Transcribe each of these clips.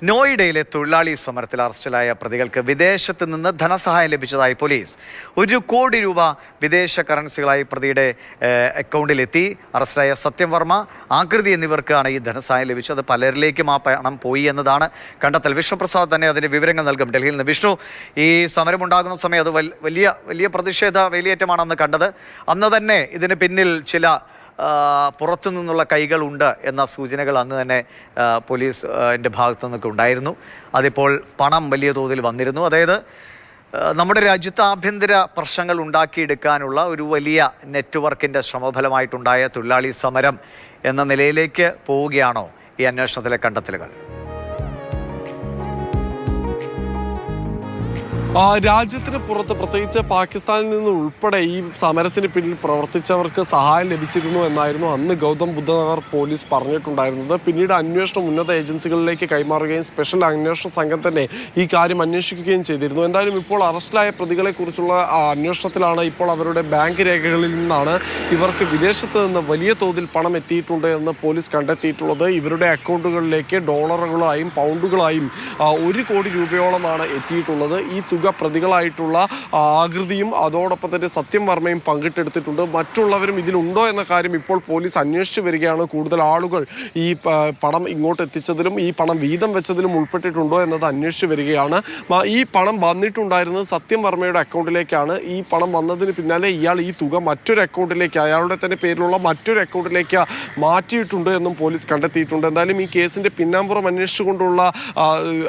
നോയിഡയിലെ തൊഴിലാളി സമരത്തിൽ അറസ്റ്റിലായ പ്രതികൾക്ക് വിദേശത്ത് നിന്ന് ധനസഹായം ലഭിച്ചതായി പോലീസ്. 1 കോടി രൂപ വിദേശ കറൻസികളായി പ്രതിയുടെ അക്കൗണ്ടിലെത്തി. അറസ്റ്റിലായ സത്യം വർമ്മ, ആകൃതി എന്നിവർക്കാണ് ഈ ധനസഹായം ലഭിച്ചത്. പലരിലേക്കും ആ പണം പോയി എന്നതാണ് കണ്ടെത്തൽ. വിഷ്ണുപ്രസാദ് തന്നെ അതിൻ്റെ വിവരങ്ങൾ നൽകും ഡൽഹിയിൽ നിന്ന്. വിഷ്ണു, ഈ സമരമുണ്ടാകുന്ന സമയം അത് വലിയ പ്രതിഷേധ വേലിയേറ്റമാണെന്ന് കണ്ടത്. അന്ന് തന്നെ ഇതിന് പിന്നിൽ ചില പുറത്തു നിന്നുള്ള കൈകളുണ്ട് എന്ന സൂചനകൾ അന്ന് തന്നെ പോലീസിൻ്റെ ഭാഗത്തു നിന്നൊക്കെ ഉണ്ടായിരുന്നു. അതിപ്പോൾ പണം വലിയ തോതിൽ വന്നിരുന്നു. അതായത് നമ്മുടെ രാജ്യത്ത് ആഭ്യന്തര പ്രശ്നങ്ങൾ ഉണ്ടാക്കിയെടുക്കാനുള്ള ഒരു വലിയ നെറ്റ്വർക്കിൻ്റെ ശ്രമഫലമായിട്ടുണ്ടായ തൊഴിലാളി സമരം എന്ന നിലയിലേക്ക് പോവുകയാണോ ഈ അന്വേഷണത്തിലെ കണ്ടെത്തലുകൾ? രാജ്യത്തിന് പുറത്ത്, പ്രത്യേകിച്ച് പാകിസ്ഥാനിൽ നിന്ന് ഉൾപ്പെടെ ഈ സമരത്തിന് പിന്നിൽ പ്രവർത്തിച്ചവർക്ക് സഹായം ലഭിച്ചിരുന്നു എന്നായിരുന്നു അന്ന് ഗൗതം ബുദ്ധ നഗർ പോലീസ് പറഞ്ഞിട്ടുണ്ടായിരുന്നത്. പിന്നീട് അന്വേഷണം ഉന്നത ഏജൻസികളിലേക്ക് കൈമാറുകയും സ്പെഷ്യൽ അന്വേഷണ സംഘം തന്നെ ഈ കാര്യം അന്വേഷിക്കുകയും ചെയ്തിരുന്നു. എന്തായാലും ഇപ്പോൾ അറസ്റ്റിലായ പ്രതികളെക്കുറിച്ചുള്ള അന്വേഷണത്തിലാണ്. ഇപ്പോൾ അവരുടെ ബാങ്ക് രേഖകളിൽ നിന്നാണ് ഇവർക്ക് വിദേശത്ത് നിന്ന് വലിയ തോതിൽ പണം എത്തിയിട്ടുണ്ട് എന്ന് പോലീസ് കണ്ടെത്തിയിട്ടുള്ളത്. ഇവരുടെ അക്കൗണ്ടുകളിലേക്ക് ഡോളറുകളായും പൗണ്ടുകളായും 1 കോടി രൂപയോളമാണ് എത്തിയിട്ടുള്ളത്. ഈ തുക പ്രതികളായിട്ടുള്ള ആകൃതിയും അതോടൊപ്പം തന്നെ സത്യം വർമ്മയും പങ്കിട്ടെടുത്തിട്ടുണ്ട്. മറ്റുള്ളവരും ഇതിലുണ്ടോ എന്ന കാര്യം ഇപ്പോൾ പോലീസ് അന്വേഷിച്ചു വരികയാണ്. കൂടുതൽ ആളുകൾ ഈ പണം ഇങ്ങോട്ട് എത്തിച്ചതിലും ഈ പണം വീതം വെച്ചതിലും ഉൾപ്പെട്ടിട്ടുണ്ടോ എന്നത് അന്വേഷിച്ചു വരികയാണ്. ഈ പണം വന്നിട്ടുണ്ടായിരുന്നത് സത്യം വർമ്മയുടെ അക്കൗണ്ടിലേക്കാണ്. ഈ പണം വന്നതിന് പിന്നാലെ ഇയാൾ ഈ തുക മറ്റൊരു അക്കൗണ്ടിലേക്ക്, അയാളുടെ തന്നെ പേരിലുള്ള മറ്റൊരു അക്കൗണ്ടിലേക്ക് മാറ്റിയിട്ടുണ്ട് എന്നും പോലീസ് കണ്ടെത്തിയിട്ടുണ്ട്. എന്തായാലും ഈ കേസിൻ്റെ പിന്നാമ്പുറം അന്വേഷിച്ചുകൊണ്ടുള്ള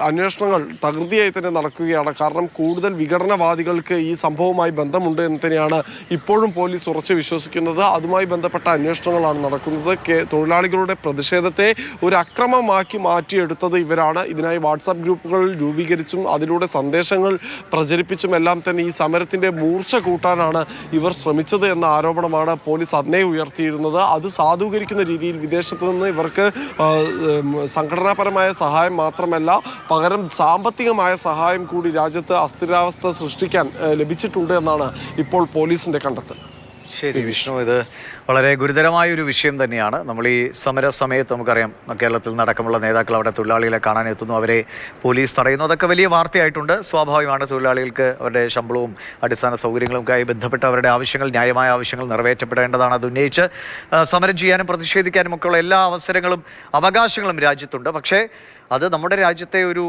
അന്വേഷണങ്ങൾ തകൃതിയായി തന്നെ നടക്കുകയാണ്. കാരണം കൂടുതൽ വിഘടനവാദികൾക്ക് ഈ സംഭവവുമായി ബന്ധമുണ്ട് എന്ന് തന്നെയാണ് ഇപ്പോഴും പോലീസ് ഉറച്ചു വിശ്വസിക്കുന്നത്. അതുമായി ബന്ധപ്പെട്ട അന്വേഷണങ്ങളാണ് നടക്കുന്നത്. തൊഴിലാളികളുടെ പ്രതിഷേധത്തെ ഒരു അക്രമമാക്കി മാറ്റിയെടുത്തത് ഇവരാണ്. ഇതിനായി വാട്സാപ്പ് ഗ്രൂപ്പുകൾ രൂപീകരിച്ചും അതിലൂടെ സന്ദേശങ്ങൾ പ്രചരിപ്പിച്ചും എല്ലാം തന്നെ ഈ സമരത്തിൻ്റെ മൂർച്ച കൂട്ടാനാണ് ഇവർ ശ്രമിച്ചത് എന്ന ആരോപണമാണ് പോലീസ് അന്നേ ഉയർത്തിയിരുന്നത്. അത് സാധൂകരിക്കുന്ന രീതിയിൽ വിദേശത്ത് നിന്ന് ഇവർക്ക് സംഘടനാപരമായ സഹായം മാത്രമല്ല, പകരം സാമ്പത്തികമായ സഹായം കൂടി രാജ്യത്ത് അസ്ഥിരാവസ്ഥ സൃഷ്ടിക്കാൻ ലഭിച്ചിട്ടുണ്ട് എന്നാണ് ഇപ്പോൾ പോലീസിന്റെ കണ്ടെത്തൽ. ശരി വിഷ്ണു, ഇത് വളരെ ഗുരുതരമായ ഒരു വിഷയം തന്നെയാണ്. നമ്മൾ ഈ സമര സമയത്ത് നമുക്കറിയാം, കേരളത്തിൽ നടക്കമുള്ള നേതാക്കൾ അവിടെ തൊഴിലാളികളെ കാണാൻ എത്തുന്നു, അവരെ പോലീസ് തടയുന്നു. അതൊക്കെ വലിയ വാർത്തയായിട്ടുണ്ട്. സ്വാഭാവികമാണ്, തൊഴിലാളികൾക്ക് അവരുടെ ശമ്പളവും അടിസ്ഥാന സൗകര്യങ്ങളുമൊക്കെയായി ബന്ധപ്പെട്ട് അവരുടെ ആവശ്യങ്ങൾ, ന്യായമായ ആവശ്യങ്ങൾ നിറവേറ്റപ്പെടേണ്ടതാണ്. അത് ഉന്നയിച്ച് സമരം ചെയ്യാനും പ്രതിഷേധിക്കാനും ഒക്കെയുള്ള എല്ലാ അവസരങ്ങളും അവകാശങ്ങളും രാജ്യത്തുണ്ട്. പക്ഷേ അത് നമ്മുടെ രാജ്യത്തെ ഒരു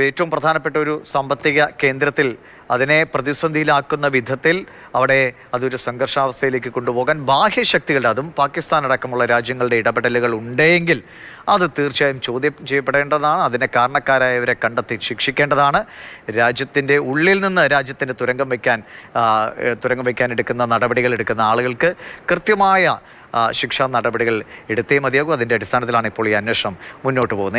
ഏറ്റവും പ്രധാനപ്പെട്ട ഒരു സാമ്പത്തിക കേന്ദ്രത്തിൽ അതിനെ പ്രതിസന്ധിയിലാക്കുന്ന വിധത്തിൽ അവിടെ അതൊരു സംഘർഷാവസ്ഥയിലേക്ക് കൊണ്ടുപോകാൻ ബാഹ്യശക്തികളുടെ, അതും പാകിസ്ഥാൻ അടക്കമുള്ള രാജ്യങ്ങളുടെ ഇടപെടലുകൾ ഉണ്ടെങ്കിൽ അത് തീർച്ചയായും ചോദ്യം ചെയ്യപ്പെടേണ്ടതാണ്. അതിനെ കാരണക്കാരായവരെ കണ്ടെത്തി ശിക്ഷിക്കേണ്ടതാണ്. രാജ്യത്തിൻ്റെ ഉള്ളിൽ നിന്ന് രാജ്യത്തിന് തുരങ്കം വയ്ക്കാൻ എടുക്കുന്ന നടപടികൾ എടുക്കുന്ന ആളുകൾക്ക് കൃത്യമായ ശിക്ഷാ നടപടികൾ എടുത്തേ മതിയാകും. അതിൻ്റെ അടിസ്ഥാനത്തിലാണ് ഇപ്പോൾ ഈ അന്വേഷണം മുന്നോട്ട് പോകുന്നത്.